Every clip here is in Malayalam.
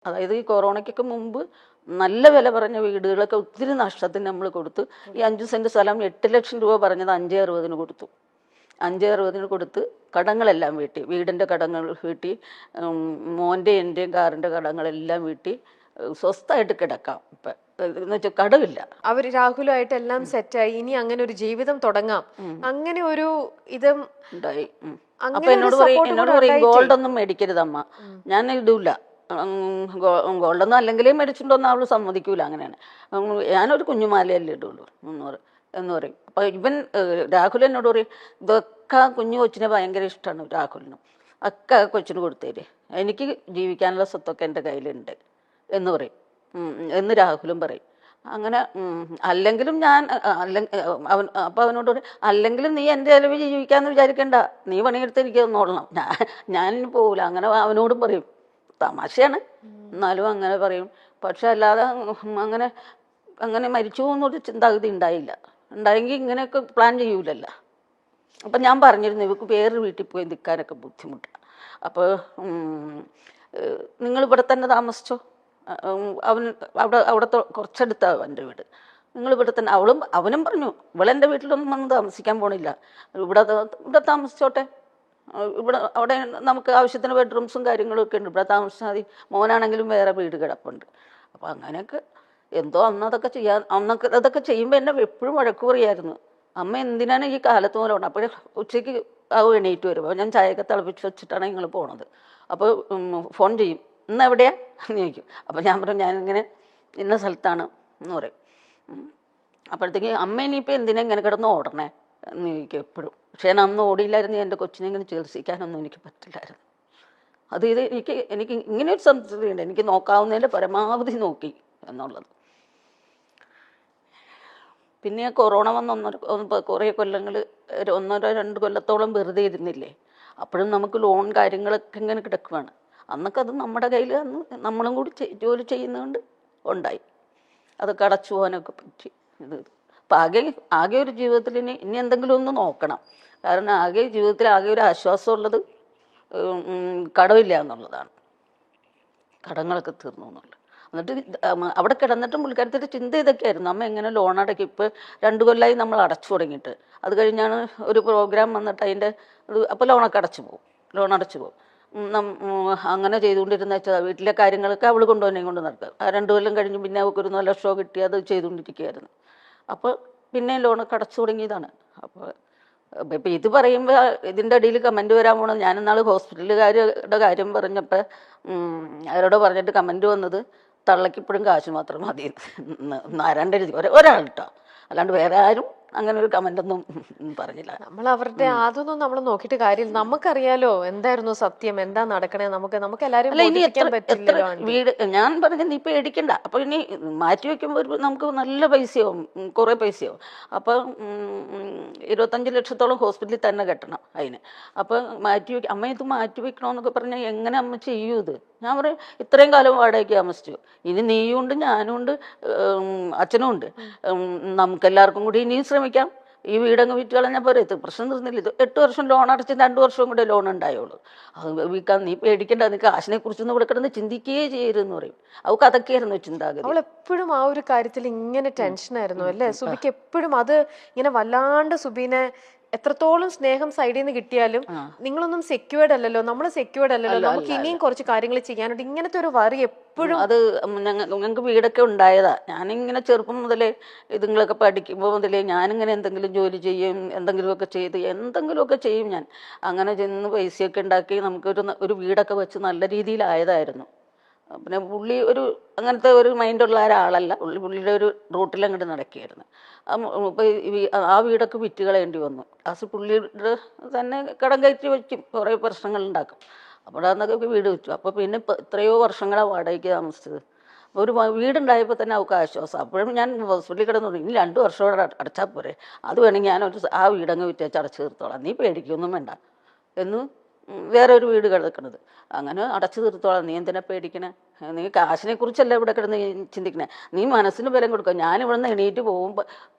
അതായത് ഈ കൊറോണയ്ക്കൊക്കെ മുമ്പ് നല്ല വില പറഞ്ഞ വീടുകളൊക്കെ ഒത്തിരി നഷ്ടത്തിന് നമ്മൾ കൊടുത്തു. ഈ 5 സെന്റ് സ്ഥലം 8 ലക്ഷം രൂപ പറഞ്ഞത് 5,60 കൊടുത്തു. 5,60 കൊടുത്ത് കടങ്ങളെല്ലാം വീട്ടി, വീടിൻ്റെ കടങ്ങൾ വീട്ടി, മോൻ്റെ എൻ്റെയും കാറിൻ്റെ കടങ്ങളെല്ലാം വീട്ടി സ്വസ്ഥമായിട്ട് കിടക്കാം. ഇപ്പം എന്ന് വെച്ചാൽ കടമില്ല. അവര് രാഹുലുമായിട്ട് എല്ലാം സെറ്റായി, ഇനി അങ്ങനെ ഒരു ജീവിതം തുടങ്ങാം, അങ്ങനെ ഒരു ഇതും ഉണ്ടായി. അപ്പൊ എന്നോട് പറയും ഗോൾഡൊന്നും മേടിക്കരുത് അമ്മ, ഞാൻ ഇടൂല, ഗോൾഡൊന്നും അല്ലെങ്കിലേ മേടിച്ചിട്ടൊന്നും അവള് സമ്മതിക്കൂല. അങ്ങനെയാണ്, ഞാനൊരു കുഞ്ഞുമാലയല്ലേ ഇടുള്ളൂ എന്ന് പറയും. അപ്പൊ ഇവൻ രാഹുൽ എന്നോട് പറയും, ഇതൊക്കെ കുഞ്ഞു കൊച്ചിനെ ഭയങ്കര ഇഷ്ടമാണ് രാഹുലിനും, ഒക്കെ കൊച്ചിന് കൊടുത്തേര്, എനിക്ക് ജീവിക്കാനുള്ള സ്വത്തൊക്കെ എൻ്റെ കയ്യിലുണ്ട് എന്ന് പറയും, എന്ന് രാഹുലും പറയും. അങ്ങനെ അല്ലെങ്കിലും ഞാൻ അപ്പം അവനോട് പറയും, അല്ലെങ്കിലും നീ എൻ്റെ ചിലവ് ജീവിക്കാമെന്ന് വിചാരിക്കണ്ട, നീ പണിയെടുത്ത് എനിക്ക് നോടണം, ഞാനിനി പോകില്ല. അങ്ങനെ അവനോടും പറയും. തമാശയാണ്, എന്നാലും അങ്ങനെ പറയും. പക്ഷെ അല്ലാതെ അങ്ങനെ അങ്ങനെ മരിച്ചു പോകുന്നൊരു ചിന്താഗതി ഉണ്ടായില്ല. ഉണ്ടായെങ്കിൽ ഇങ്ങനെയൊക്കെ പ്ലാൻ ചെയ്യൂലല്ലോ. അപ്പം ഞാൻ പറഞ്ഞിരുന്നു, ഇവർക്ക് വേറൊരു വീട്ടിൽ പോയി നിൽക്കാനൊക്കെ ബുദ്ധിമുട്ടാണ്, അപ്പോൾ നിങ്ങളിവിടെ തന്നെ താമസിച്ചോ, അവിടെ കുറച്ചെടുത്താണ് എൻ്റെ വീട്, നിങ്ങളിവിടെ തന്നെ. അവനും പറഞ്ഞു, ഇവളെൻ്റെ വീട്ടിലൊന്നും വന്ന് താമസിക്കാൻ പോണില്ല, ഇവിടെ താമസിച്ചോട്ടെ, അവിടെ നമുക്ക് ആവശ്യത്തിന് ബെഡ്റൂംസും കാര്യങ്ങളും ഒക്കെ ഉണ്ട്, ഇവിടെ താമസിച്ചാൽ മതി, മോനാണെങ്കിലും വേറെ വീട് കിടപ്പുണ്ട്. അപ്പം അങ്ങനെയൊക്കെ എന്തോ അതൊക്കെ ചെയ്യുമ്പോൾ എന്നെ എപ്പോഴും വഴക്ക് പറയായിരുന്നു, അമ്മ എന്തിനാണ് ഈ കാലത്ത് പോലെ പോകണം. അപ്പോൾ ഉച്ചയ്ക്ക് എണീറ്റ് വരും, അപ്പോൾ ഞാൻ ചായയൊക്കെ തിളപ്പിച്ച് വെച്ചിട്ടാണ് നിങ്ങൾ പോണത്. അപ്പോൾ ഫോൺ ചെയ്യും, ഇന്ന് എവിടെയാ എന്ന് ചോദിക്കും. അപ്പോൾ ഞാൻ പറയും, ഞാനിങ്ങനെ ഇന്ന സ്ഥലത്താണ് എന്ന് പറയും. അപ്പോഴത്തേക്ക് അമ്മ ഇനിയിപ്പോൾ എന്തിനാ ഇങ്ങനെ കിടന്ന് ഓടണേ എന്ന് ചോദിക്കും എപ്പോഴും. പക്ഷേ ഞാൻ അന്ന് ഓടിയില്ലായിരുന്നു, എൻ്റെ കൊച്ചിനെ ഇങ്ങനെ ചികിത്സിക്കാനൊന്നും എനിക്ക് പറ്റില്ലായിരുന്നു. എനിക്ക് ഇങ്ങനെ ഒരു സംതൃപ്തിയുണ്ട്, എനിക്ക് നോക്കാവുന്നതിൻ്റെ പരമാവധി നോക്കി എന്നുള്ളത്. പിന്നെ കൊറോണ വന്ന് കുറേ കൊല്ലങ്ങൾ, 1-2 കൊല്ലത്തോളം വെറുതെ ഇരുന്നില്ലേ, അപ്പോഴും നമുക്ക് ലോൺ കാര്യങ്ങളൊക്കെ ഇങ്ങനെ കിടക്കുകയാണ്. അന്നൊക്കെ അത് നമ്മുടെ കയ്യിൽ നമ്മളും കൂടി ജോലി ചെയ്യുന്നതുകൊണ്ട് ഉണ്ടായി, അതൊക്കെ അടച്ചു പോകാനൊക്കെ പറ്റി. അപ്പം ആകെ ഒരു ജീവിതത്തിൽ ഇനി എന്തെങ്കിലും ഒന്ന് നോക്കണം. കാരണം ജീവിതത്തിൽ ആകെ ഒരു ആശ്വാസമുള്ളത് കടമില്ല എന്നുള്ളതാണ്, കടങ്ങളൊക്കെ തീർന്നു എന്നുള്ളത്. എന്നിട്ട് അവിടെ കിടന്നിട്ടും പുള്ളിക്കാരത്തിൻ്റെ ചിന്ത ഇതൊക്കെയായിരുന്നു, അമ്മ എങ്ങനെ ലോൺ അടയ്ക്കും. ഇപ്പോൾ 2 കൊല്ലമായി നമ്മൾ അടച്ചു തുടങ്ങിയിട്ട്. അത് കഴിഞ്ഞാണ് ഒരു പ്രോഗ്രാം വന്നിട്ട് അതിൻ്റെ അപ്പോൾ ലോൺ അടച്ചു പോകും. അങ്ങനെ ചെയ്തുകൊണ്ടിരുന്ന വെച്ചാൽ വീട്ടിലെ കാര്യങ്ങളൊക്കെ അവൾ കൊണ്ട് നടക്കുക. ആ 2 കൊല്ലം കഴിഞ്ഞ് പിന്നെ അവൾക്കൊരു 4 ലക്ഷം കിട്ടി, അത് ചെയ്തുകൊണ്ടിരിക്കുകയായിരുന്നു. അപ്പോൾ പിന്നെ ലോണൊക്കെ അടച്ചു തുടങ്ങിയതാണ്. അപ്പോൾ ഇപ്പം ഇത് പറയുമ്പോൾ ഇതിൻ്റെ ഇടയിൽ കമൻറ്റ് വരാൻ പോണത്, ഞാനിന്നാൾ ഹോസ്പിറ്റലുകാരുടെ കാര്യം പറഞ്ഞപ്പോൾ അവരോട് പറഞ്ഞിട്ട് കമൻറ്റ് വന്നത്, തള്ളക്കിപ്പോഴും കാശ് മാത്രം മതി ആരാണ്ട് എഴുതി, ഒരാൾ കേട്ടോ, അല്ലാണ്ട് വേറെ ആരും അങ്ങനെ ഒരു കമൻ്റൊന്നും പറഞ്ഞില്ല. നമ്മൾ അവരുടെ അതൊന്നും നമ്മൾ നോക്കിയിട്ട് കാര്യമില്ല, നമുക്കറിയാലോ എന്തായിരുന്നു സത്യം, എന്താ നടക്കണേ, നമുക്ക് എല്ലാവരും വീട് ഞാൻ പറഞ്ഞ നീ പേടിക്കണ്ട. അപ്പൊ ഇനി മാറ്റി വെക്കുമ്പോൾ നമുക്ക് നല്ല പൈസയാവും, കുറെ പൈസയാവും. അപ്പൊ 25 ലക്ഷത്തോളം ഹോസ്പിറ്റലിൽ തന്നെ കെട്ടണം അതിന്. അപ്പൊ അമ്മ ഇത് മാറ്റി വെക്കണമെന്നൊക്കെ പറഞ്ഞാൽ എങ്ങനെ അമ്മ ചെയ്യൂ ഇത്? ഞാൻ പറയും, ഇത്രയും കാലം വാടകയ്ക്ക് താമസിച്ചു, ഇനി നീയും ഉണ്ട്, ഞാനും ഉണ്ട്, അച്ഛനും ഉണ്ട്, നമുക്കെല്ലാവർക്കും കൂടി ഇനിയും ശ്രമിക്കാം. ഈ വീടങ്ങ് വിറ്റ് കളഞ്ഞാൽ പോരെ, ഇത് പ്രശ്നം തീർന്നില്ല. ഇത് 8 വർഷം ലോൺ അടച്ച് 2 വർഷവും കൂടെ ലോൺ ഉണ്ടായുള്ളൂ. അത് വിൽക്കാൻ നീ പേടിക്കേണ്ട, നീ കാശിനെ കുറിച്ചൊന്നും ഇവിടെ കിടന്ന് ചിന്തിക്കുകയേ ചെയ്യരുതെന്ന് പറയും. അവൾക്ക് അതൊക്കെയായിരുന്നു ചിന്താഗതി. അവൾ എപ്പോഴും ആ ഒരു കാര്യത്തിൽ ഇങ്ങനെ ടെൻഷനായിരുന്നു അല്ലേ സുബിക്ക്? എപ്പോഴും അത് ഇങ്ങനെ വല്ലാണ്ട് സുബീനെ എത്രത്തോളം സ്നേഹം സൈഡിൽ നിന്ന് കിട്ടിയാലും നിങ്ങളൊന്നും സെക്യൂർഡ് അല്ലല്ലോ, നമ്മൾ സെക്യൂർഡ് അല്ലല്ലോ, നമുക്ക് ഇനിയും കുറച്ച് കാര്യങ്ങൾ ചെയ്യാനുണ്ട്, ഇങ്ങനത്തെ ഒരു വറി എപ്പോഴും. അത് ഞങ്ങൾക്ക് വീടൊക്കെ ഉണ്ടായതാ. ഞാനിങ്ങനെ ചെറുപ്പം മുതലേ ഇതുങ്ങളൊക്കെ പഠിക്കുമ്പോൾ മുതലേ ഞാനിങ്ങനെ എന്തെങ്കിലും ജോലി ചെയ്യും, എന്തെങ്കിലുമൊക്കെ ചെയ്യും ഞാൻ. അങ്ങനെ ചെന്ന് പൈസയൊക്കെ ഉണ്ടാക്കി നമുക്കൊരു വീടൊക്കെ വെച്ച് നല്ല രീതിയിലായതായിരുന്നു. പിന്നെ പുള്ളി അങ്ങനത്തെ ഒരു മൈൻഡുള്ള ഒരാളല്ല, പുള്ളിയുടെ ഒരു റൂട്ടിൽ അങ്ങോട്ട് നടക്കുകയായിരുന്നു. അപ്പോൾ ആ വീടൊക്കെ വിറ്റ് കളയേണ്ടി വന്നു. ലാസ്റ്റ് പുള്ളിയുടെ തന്നെ കടം കയറ്റി വയ്ക്കും, കുറേ പ്രശ്നങ്ങൾ ഉണ്ടാക്കും. അപ്പോൾ അന്നൊക്കെ വീട് വെച്ചു. അപ്പോൾ പിന്നെ എത്രയോ വർഷങ്ങളാണ് വാടകയ്ക്ക് താമസിച്ചത്. ഒരു വീടുണ്ടായപ്പോൾ തന്നെ അവൾക്ക് ആശ്വാസം. അപ്പോഴും ഞാൻ ഹോസ്പിറ്റലിൽ കിടന്നു, ഇനി 2 വർഷത്തോടെ അടച്ചാൽ പോരെ, അത് വേണമെങ്കിൽ ആ വീടങ്ങ് വിറ്റേച്ച് അടച്ചു തീർത്തോളാം, നീ പേടിക്കൊന്നും വേണ്ട എന്ന് വേറെ ഒരു വീട് കിടക്കണത്, അങ്ങനെ അടച്ചു തീർത്തോളാം, നീ എന്തിനാ പേടിക്കണേ, നീ കാശിനെ കുറിച്ചല്ല ഇവിടെ കിടന്ന് ചിന്തിക്കണേ, നീ മനസ്സിന് ബലം കൊടുക്കുക. ഞാനിവിടുന്ന് എണീറ്റ് പോകുമ്പോൾ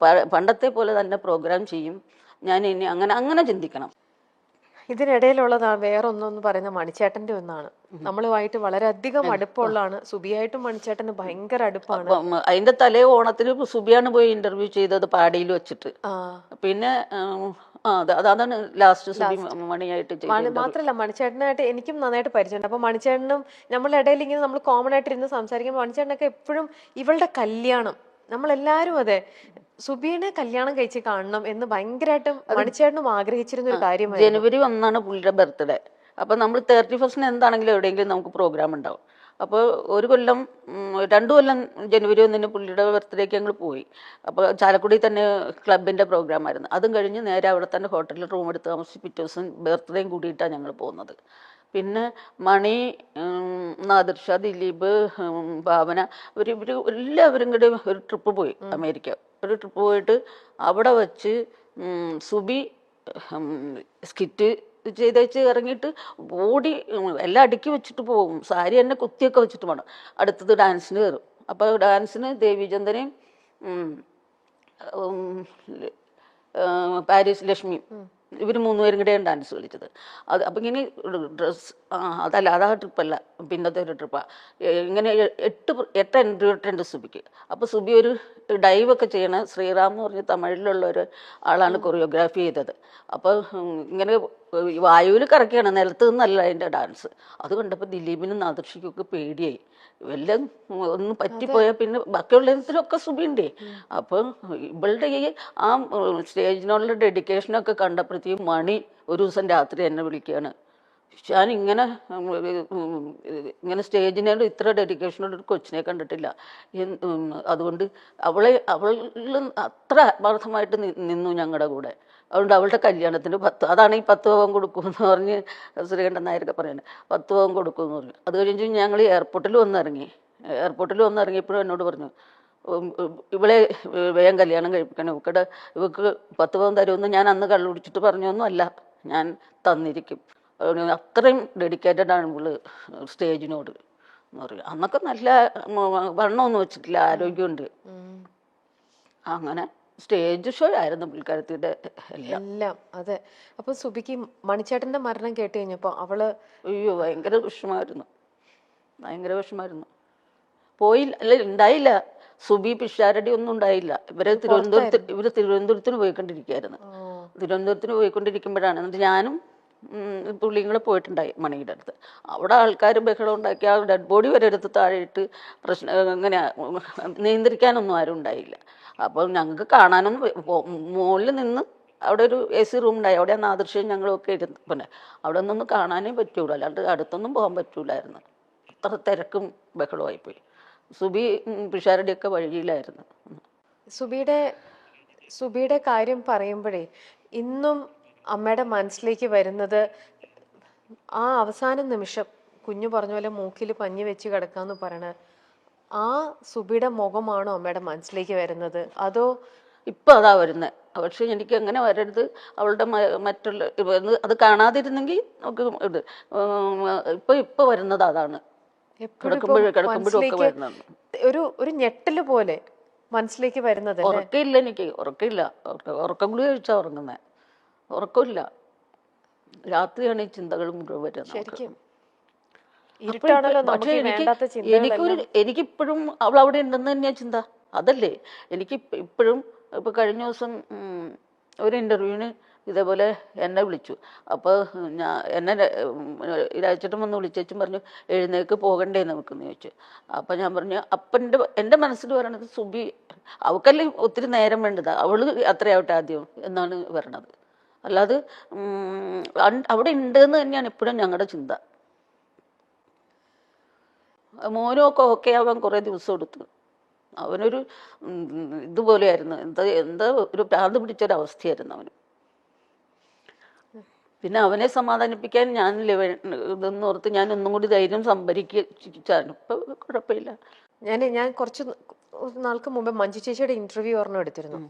പണ്ടത്തെ പോലെ തന്നെ പ്രോഗ്രാം ചെയ്യും ഞാൻ, ഇനി അങ്ങനെ ചിന്തിക്കണം. ഇതിനിടയിലുള്ളതാ വേറൊന്നെന്ന് പറയുന്ന മണിച്ചേട്ടന്റെ ഒന്നാണ്. നമ്മളുമായിട്ട് വളരെയധികം അടുപ്പമുള്ളതാണ്. സുബിയായിട്ടും മണിച്ചേട്ടന് ഭയങ്കര അടുപ്പാണ്. അതിന്റെ തലേ ഓണത്തിന് സുബിയാണ് പോയി ഇന്റർവ്യൂ ചെയ്തത് പാടിയിൽ വെച്ചിട്ട്. പിന്നെ അതാണ് ലാസ്റ്റ് സുബി മണിയായിട്ട് ചെയ്തത്. മാത്രല്ല മണിച്ചേട്ടനായിട്ട് എനിക്കും നന്നായിട്ട് പരിചയമുണ്ട്. അപ്പൊ മണിച്ചേട്ടനും നമ്മളുടെ ഇടയിൽ ഇങ്ങനെ നമ്മൾ കോമൺ ആയിട്ട് ഇരുന്ന് സംസാരിക്കുമ്പോൾ മണിച്ചേട്ടനൊക്കെ എപ്പോഴും ഇവളുടെ കല്യാണം, നമ്മളെല്ലാരും അതെ സുബീനെ കല്യാണം കഴിച്ച് കാണണം എന്ന് ഭയങ്കരമായിട്ടും മണിച്ചേട്ടനും ആഗ്രഹിച്ചിരുന്ന ഒരു കാര്യമാണ്. ജനുവരി 1 പുള്ളിയുടെ ബർത്ത്ഡേ. അപ്പൊ നമ്മൾ 31 എന്താണെങ്കിലും എവിടെയെങ്കിലും നമുക്ക് പ്രോഗ്രാം ഉണ്ടാവും. അപ്പോൾ ഒരു കൊല്ലം 2 കൊല്ലം ജനുവരി 1 പുള്ളിയുടെ ബർത്ത്ഡേക്ക് ഞങ്ങൾ പോയി. അപ്പോൾ ചാലക്കുടി തന്നെ ക്ലബിൻ്റെ പ്രോഗ്രാം ആയിരുന്നു. അതും കഴിഞ്ഞ് നേരെ അവിടെ തന്നെ ഹോട്ടലിൽ റൂം എടുത്ത് താമസിച്ച് പിറ്റേ ദിവസം ബർത്ത്ഡേയും കൂടിയിട്ടാണ് ഞങ്ങൾ പോകുന്നത്. പിന്നെ മണി, നാദിർഷ, ദിലീപ്, ഭാവന ഇവർ എല്ലാവരും കൂടി ഒരു ട്രിപ്പ് പോയി അമേരിക്ക. ഒരു ട്രിപ്പ് പോയിട്ട് അവിടെ വച്ച് സുബി സ്കിറ്റ് ചെയ്തേച്ച് ഇറങ്ങിയിട്ട് ഓടി എല്ലാം അടുക്കി വെച്ചിട്ട് പോകും. സാരി തന്നെ കുത്തിയൊക്കെ വെച്ചിട്ട് വേണം. അടുത്തത് ഡാൻസിന് കയറും. അപ്പോൾ ഡാൻസിന് ദേവിചന്ദനെയും പാരീസ് ലക്ഷ്മി ഇവർ 3 പേരും കൂടെയാണ് ഡാൻസ് കളിച്ചത്. അപ്പം ഇങ്ങനെ ഡ്രസ് അതല്ല, അതാ ട്രിപ്പല്ല, പിന്നത്തെ ഒരു ട്രിപ്പാണ്. ഇങ്ങനെ 8 എൻട്രി ഇട്ടുണ്ട് സുബിക്ക്. അപ്പോൾ സുബി ഒരു ഡൈവൊക്കെ ചെയ്യണ ശ്രീറാം എന്ന് പറഞ്ഞ തമിഴിലുള്ള ഒരു ആളാണ് കൊറിയോഗ്രാഫി ചെയ്തത്. അപ്പോൾ ഇങ്ങനെ വായുവിൽ കറക്കിയാണ്, നിലത്ത് നിന്നല്ല അതിൻ്റെ ഡാൻസ്. അത് കണ്ടപ്പോൾ ദിലീപിനും നാദർഷിക്കൊക്കെ പേടിയായി. വല്ലതും ഒന്ന് പറ്റിപ്പോയാൽ പിന്നെ ബാക്കിയുള്ളതിലൊക്കെ സുബിയുണ്ടേ. അപ്പം ഇവളുടെ ഈ ആ സ്റ്റേജിനുള്ള ഡെഡിക്കേഷനൊക്കെ കണ്ടപ്പോഴത്തേക്കും മണി ഒരു ദിവസം രാത്രി എന്നെ വിളിക്കുകയാണ്, ഞാൻ ഇങ്ങനെ സ്റ്റേജിനോട് ഇത്ര ഡെഡിക്കേഷനോട് ഒരു കൊച്ചിനെ കണ്ടിട്ടില്ല. അതുകൊണ്ട് അവളിൽ അത്ര ആത്മാർത്ഥമായിട്ട് നിന്നു ഞങ്ങളുടെ കൂടെ. അതുകൊണ്ട് അവളുടെ കല്യാണത്തിന് അതാണ് ഈ 10 പവൻ കൊടുക്കുമെന്ന് പറഞ്ഞ് ശ്രീകണ്ഠൻ നായരൊക്കെ പറയുന്നത്. 10 പവൻ കൊടുക്കുമെന്ന് പറഞ്ഞു. അത് കഴിഞ്ഞ് ഞങ്ങൾ എയർപോർട്ടിൽ വന്നിറങ്ങിയപ്പോഴും എന്നോട് പറഞ്ഞു, ഇവളെ വേഗം കല്യാണം കഴിപ്പിക്കണം, ഇവക്ക് 10 പവൻ തരുമെന്ന് ഞാൻ അന്ന് കള്ളുപിടിച്ചിട്ട് പറഞ്ഞൊന്നും അല്ല, ഞാൻ തന്നിരിക്കും. അത്രയും ഡെഡിക്കേറ്റഡ് ആണ് ഇവള് സ്റ്റേജിനോട് എന്ന് പറയും. അന്നൊക്കെ നല്ല വണ്ണമൊന്നും വെച്ചിട്ടില്ല, ആരോഗ്യമുണ്ട്. അങ്ങനെ സ്റ്റേജ് ഷോ ആയിരുന്നു പുള്ളിക്കാരത്തിയുടെ എല്ലാം. അതെ. അപ്പൊ സുബിക്ക് മണിച്ചേട്ടന്റെ മരണം കേട്ട് കഴിഞ്ഞപ്പോ അവള് അയ്യോ ഭയങ്കര വിഷമായിരുന്നു. പോയില്ല, അല്ല ഉണ്ടായില്ല. സുബി പിഷാരടി ഒന്നും ഉണ്ടായില്ല. ഇവര് തിരുവനന്തപുരത്തിന് പോയിക്കൊണ്ടിരിക്കുമ്പോഴാണ്. എന്നിട്ട് ഞാനും പുള്ളിയും കൂടെ പോയിട്ടുണ്ടായി മണിയുടെ അടുത്ത്. അവിടെ ആൾക്കാർ ബഹളം ഉണ്ടാക്കി ആ ഡെഡ് ബോഡി വരെ എടുത്ത് താഴെയിട്ട് ഇങ്ങനെ നിയന്ത്രിക്കാനൊന്നും ആരും ഉണ്ടായില്ല. അപ്പോൾ ഞങ്ങൾക്ക് കാണാനൊന്നും, മുകളിൽ നിന്ന് അവിടെ ഒരു AC റൂം ഉണ്ടായി, അവിടെ നാദൃശ്യം ഞങ്ങളൊക്കെ ഇരുന്ന്, പിന്നെ അവിടെ നിന്നൊന്നും കാണാനേ പറ്റൂല, അല്ലാണ്ട് അടുത്തൊന്നും പോകാൻ പറ്റൂലായിരുന്നു. അത്ര തിരക്കും ബഹളമായിപ്പോയി. സുബി പിഷാരടിയൊക്കെ വഴിയിലായിരുന്നു. സുബിയുടെ കാര്യം പറയുമ്പോഴേ ഇന്നും അമ്മയുടെ മനസ്സിലേക്ക് വരുന്നത് ആ അവസാന നിമിഷം കുഞ്ഞു പറഞ്ഞ പോലെ മൂക്കിൽ പഞ്ഞി വെച്ച് കിടക്കാന്ന് പറയണ ആ സുബിയുടെ മുഖമാണോ അമ്മയുടെ മനസ്സിലേക്ക് വരുന്നത്, അതോ ഇപ്പം അതാ വരുന്നത്? പക്ഷെ എനിക്ക് അങ്ങനെ വരരുത്. അവളുടെ മറ്റുള്ള അത് കാണാതിരുന്നെങ്കിൽ നമുക്ക് ഇത് ഇപ്പൊ വരുന്നത് അതാണ്. കിടക്കുമ്പോഴും ഒക്കെ വരുന്നത് ഒരു ഞെട്ടല് പോലെ മനസ്സിലേക്ക് വരുന്നത്. ഉറക്കമില്ല, എനിക്ക് ഉറക്കമില്ല. ഉറക്കം കൂടി കഴിച്ചാ ഉറങ്ങുന്നേ, ഉറക്കമില്ല. രാത്രിയാണ് ഈ ചിന്തകൾ മുഴുവൻ വരുന്നത്. പക്ഷെ എനിക്കിപ്പോഴും അവൾ അവിടെ ഉണ്ടെന്ന് തന്നെയാ ചിന്ത. അതല്ലേ എനിക്ക് ഇപ്പോഴും. ഇപ്പൊ കഴിഞ്ഞ ദിവസം ഒരു ഇന്റർവ്യൂവിന് ഇതേപോലെ എന്നെ വിളിച്ചു. അപ്പോൾ എന്നെ രാജേട്ടൻ വന്ന് വിളിച്ചും പറഞ്ഞു, എഴുന്നേക്ക് പോകണ്ടേ നമുക്കെന്ന് ചോദിച്ചു. അപ്പം ഞാൻ പറഞ്ഞു, എൻ്റെ മനസ്സിൽ പറയണത് സുബി അവൾക്കല്ലേ ഒത്തിരി നേരം വേണ്ടത്, അവള് അത്രയാവട്ടെ ആദ്യം എന്നാണ് പറയണത്. അല്ലാതെ അവിടെ ഉണ്ടെന്ന് തന്നെയാണ് ഇപ്പോഴും ഞങ്ങളുടെ ചിന്ത. മോനൊക്കെ ഓക്കെ ആവാൻ കുറേ ദിവസം എടുത്തു. അവനൊരു ഇതുപോലെയായിരുന്നു, എന്താ ഒരു ഭ്രാന്ത് പിടിച്ചൊരവസ്ഥയായിരുന്നു അവന്. പിന്നെ അവനെ സമാധാനിപ്പിക്കാൻ ഞാനില്ലേ ഇതെന്ന് ഓർത്ത് ഞാൻ ഒന്നും കൂടി ധൈര്യം സംഭരിച്ചാണ്. ഇപ്പൊ കുഴപ്പമില്ല. ഞാൻ കുറച്ച് നാൾക്ക് മുമ്പ് മഞ്ജു ചേച്ചിയുടെ ഇന്റർവ്യൂ ഒരെണ്ണം എടുത്തിരുന്നു.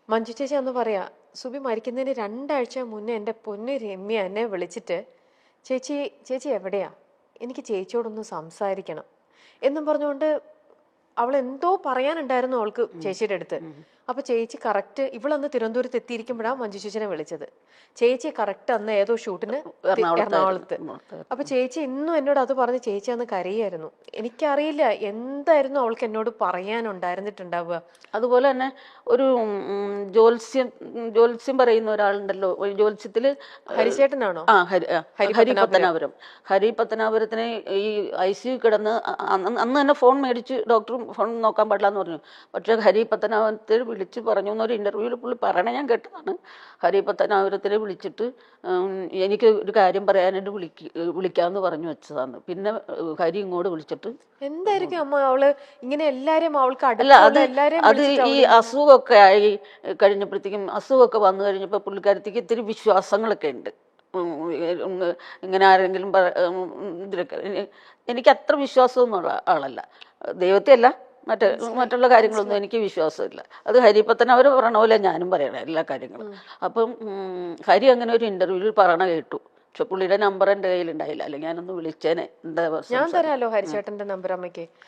മഞ്ജു ചേച്ചി അന്ന് പറയാ, സുബി മരിക്കുന്നതിന് 2 ആഴ്ച മുന്നേ എൻ്റെ പൊന്നു രമ്യ എന്നെ വിളിച്ചിട്ട് ചേച്ചി എവിടെയാ, എനിക്ക് ചേച്ചിയോടൊന്ന് സംസാരിക്കണം എന്നും പറഞ്ഞുകൊണ്ട് അവൾ എന്തോ പറയാനുണ്ടായിരുന്നു അവൾക്ക് ചേച്ചിയുടെ അടുത്ത്. അപ്പൊ ചേച്ചി കറക്റ്റ് ഇവളന്ന് തിരുവനന്തപുരത്ത് എത്തിയിരിക്കുമ്പോഴാണ് മഞ്ജു ചേച്ചിനെ വിളിച്ചത്. ചേച്ചി കറക്റ്റ് അന്ന് ഏതോ ഷൂട്ടിന് എറണാകുളത്ത്. അപ്പൊ ചേച്ചി ഇന്നും എന്നോട് അത് പറഞ്ഞ് ചേച്ചി അന്ന് കരയായിരുന്നു. എനിക്കറിയില്ല എന്തായിരുന്നു അവൾക്ക് എന്നോട് പറയാനുണ്ടായിരുന്നിട്ടുണ്ടാവുക. അതുപോലെ തന്നെ ഒരു ജ്യോത്സ്യം പറയുന്ന ഒരാളുണ്ടല്ലോ, ഒരു ജ്യോത്സ്യത്തില് ഹരിചേട്ടനാണോ? ഹരി പത്തനാപുരം. ഹരി പത്തനാപുരത്തിന് ഈ ICU കിടന്ന് അന്ന് തന്നെ ഫോൺ മേടിച്ച് ഡോക്ടർ ഫോൺ നോക്കാൻ പാടില്ല എന്ന് പറഞ്ഞു. പക്ഷെ ഹരി പത്തനാപുരത്തിൽ വിളിച്ച് പറഞ്ഞു എന്നൊരു ഇന്റർവ്യൂവിൽ പുള്ളി പറയണേ ഞാൻ കേട്ടതാണ്. ഹരി പത്തനാപുരത്തിനെ വിളിച്ചിട്ട് എനിക്ക് ഒരു കാര്യം പറയാനായിട്ട് വിളിക്കാമെന്ന് പറഞ്ഞു വെച്ചതാണ്. പിന്നെ ഹരി ഇങ്ങോട്ട് വിളിച്ചിട്ട് എന്തായിരിക്കും അമ്മ അവള് ഇങ്ങനെ എല്ലാരും അവൾക്ക് അല്ല അത് എല്ലാരെയും അത് ഈ അസുഖമൊക്കെ ആയി കഴിഞ്ഞപ്പോഴത്തേക്കും, അസുഖമൊക്കെ വന്നു കഴിഞ്ഞപ്പോൾ പുള്ളിക്കാരത്തേക്ക് ഇത്തിരി വിശ്വാസങ്ങളൊക്കെ ഉണ്ട്. ഇങ്ങനെ ആരെങ്കിലും ഇതിലൊക്കെ എനിക്ക് അത്ര വിശ്വാസമൊന്നുള്ള ആളല്ല, ദൈവത്തെ അല്ല, മറ്റുള്ള കാര്യങ്ങളൊന്നും എനിക്ക് വിശ്വാസമില്ല. അത് ഹരിപ്പത്തനവർ പറയണ പോലെ ഞാനും പറയണം എല്ലാ കാര്യങ്ങളും. അപ്പം ഹരി അങ്ങനെ ഒരു ഇന്റർവ്യൂവിൽ പറയണ കേട്ടു. പക്ഷെ പുള്ളിയുടെ നമ്പർ എൻ്റെ കയ്യിൽ ഉണ്ടായില്ല, അല്ലെങ്കിൽ ഞാനൊന്ന് വിളിച്ചേനെ. എന്താ ഞാൻ തരാലോ ഹരിചേട്ടന്റെ നമ്പർ അമ്മയ്ക്ക്.